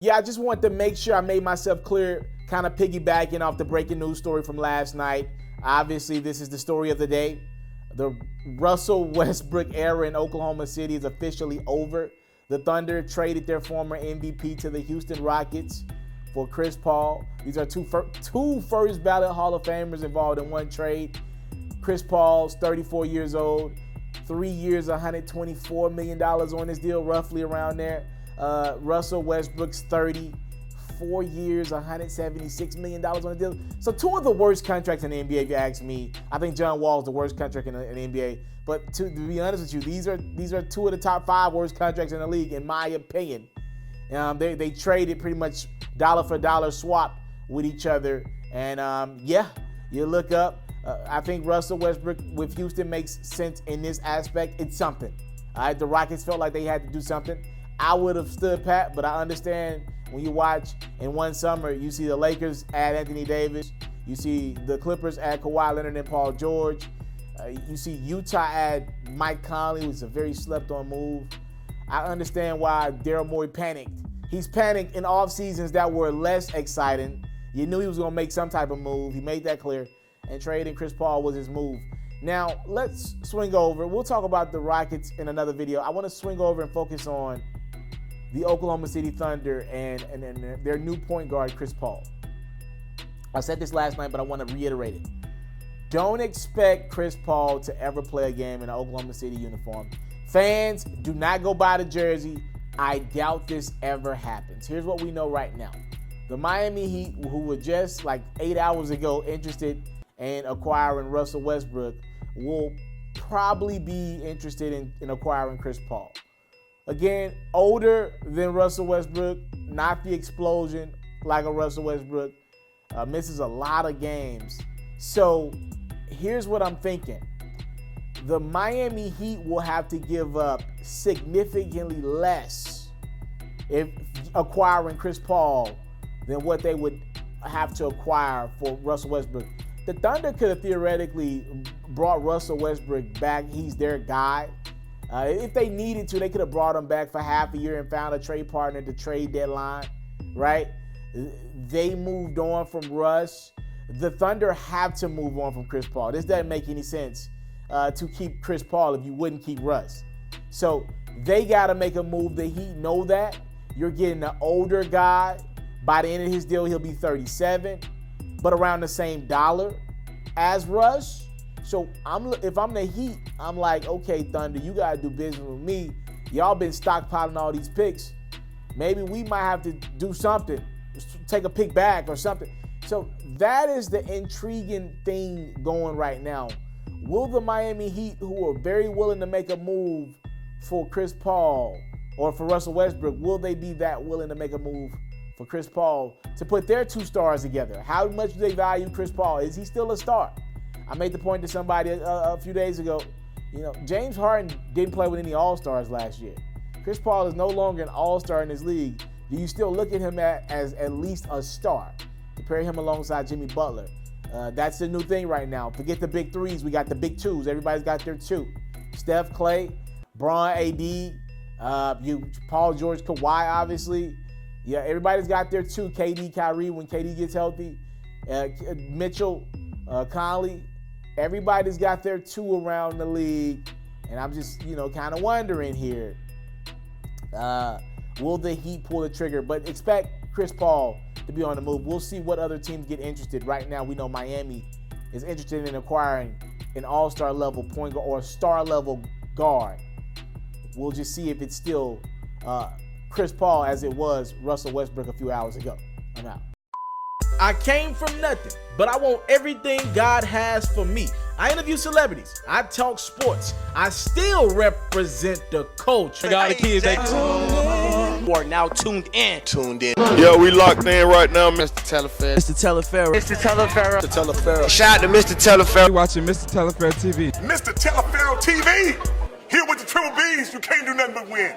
Yeah, I just wanted to make sure I made myself clear, kind of piggybacking off the breaking news story from last night. Obviously, this is the story of the day. The Russell Westbrook era in Oklahoma City is officially over. The Thunder traded their former MVP to the Houston Rockets for Chris Paul. These are two first ballot Hall of Famers involved in one trade. Chris Paul's 34 years old, 3 years, $124 million on this deal, roughly around there. Russell Westbrook's 30, 4 years, $176 million on the deal. So two of the worst contracts in the NBA, if you ask me. I think John Wall's the worst contract in the NBA. But to be honest with you, these are two of the top 5 worst contracts in the league, in my opinion. They traded pretty much dollar for dollar swap with each other. And yeah, you look up. I think Russell Westbrook with Houston makes sense in this aspect. It's something. The Rockets felt like they had to do something. I would have stood pat, but I understand when you watch in one summer, you see the Lakers add Anthony Davis. You see the Clippers add Kawhi Leonard and Paul George. You see Utah add Mike Conley, which is a very slept-on move. I understand why Daryl Morey panicked. He's panicked in off seasons that were less exciting. You knew he was going to make some type of move. He made that clear. And trading Chris Paul was his move. Now, let's swing over. We'll talk about the Rockets in another video. I want to swing over and focus on the Oklahoma City Thunder and their new point guard, Chris Paul. I said this last night, but I want to reiterate it. Don't expect Chris Paul to ever play a game in an Oklahoma City uniform. Fans, do not go buy the jersey. I doubt this ever happens. Here's what we know right now. The Miami Heat, who were just like 8 hours ago interested in acquiring Russell Westbrook, will probably be interested in acquiring Chris Paul. Again, older than Russell Westbrook, not the explosion like a Russell Westbrook, misses a lot of games. So here's what I'm thinking. The Miami Heat will have to give up significantly less if acquiring Chris Paul than what they would have to acquire for Russell Westbrook. The Thunder could have theoretically brought Russell Westbrook back. He's their guy. If they needed to, they could have brought him back for half a year and found a trade partner at the trade deadline, right? They moved on from Russ. The Thunder have to move on from Chris Paul. This doesn't make any sense to keep Chris Paul if you wouldn't keep Russ. So they got to make a move. The Heat know that. You're getting an older guy. By the end of his deal, he'll be 37, but around the same dollar as Russ. So if I'm the Heat, I'm like, okay, Thunder, you got to do business with me. Y'all been stockpiling all these picks. Maybe we might have to do something, take a pick back or something. So that is the intriguing thing going right now. Will the Miami Heat, who are very willing to make a move for Chris Paul or for Russell Westbrook, will they be that willing to make a move for Chris Paul to put their two stars together? How much do they value Chris Paul? Is he still a star? I made the point to somebody a few days ago. You know, James Harden didn't play with any All-Stars last year. Chris Paul is no longer an All-Star in this league. Do you still look at him as at least a star? Compare him alongside Jimmy Butler. That's the new thing right now. Forget the big threes. We got the big twos. Everybody's got their two. Steph, Clay, Bron, AD, Paul George, Kawhi, obviously. Yeah, everybody's got their two. KD, Kyrie, when KD gets healthy. Mitchell, Conley. Everybody's got their two around the league. And I'm just, kind of wondering here. Will the Heat pull the trigger? But expect Chris Paul to be on the move. We'll see what other teams get interested. Right now, we know Miami is interested in acquiring an all-star level point guard or a star level guard. We'll just see if it's still Chris Paul as it was Russell Westbrook a few hours ago. I'm out. I came from nothing, but I want everything God has for me. I interview celebrities. I talk sports. I still represent the culture. All the kids, they are now tuned in. Yeah, we locked in right now, Mr. Taliaferro. Mr.Taliaferro. Mr. Taliaferro. Shout out to Mr. Taliaferro. You're watching Mr.Taliaferro TV. Mr. Taliaferro TV. Here with the triple B's, you can't do nothing but win.